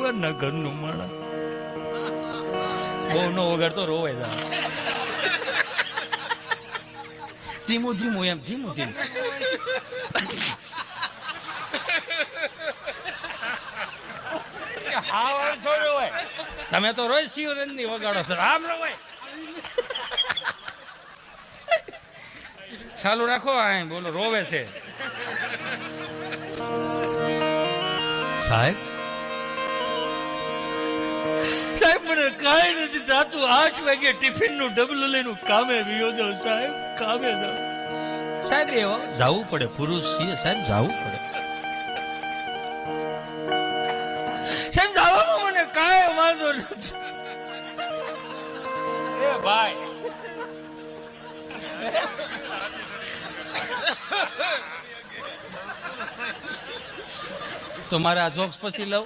પરિવારના ઘરનું માણસ બહુ નો વગાડતો રોવાય જા ધીમું ધીમું એમ ધીમું ધીમું હા છોડ્યો હોય તમે તો રોજ શિવરંજની વગાડો છો આમ રોવાય ચાલુ રાખો આ બોલો રોવે છે સાહેબ સાહેબ મને કાંઈ નથી થતું 8 વાગે ટિફિન નું ડબલું લઈને કામે વિયો જાઉં સાહેબ કામે જાઉં સાહેબ એવો જવું પડે પુરુષ છીએ સાહેબ જવું પડે સાહેબ જવામાં મને કાંઈ વાંધો નથી એ ભાઈ તો મારે આ જોક્સ પછી લઉં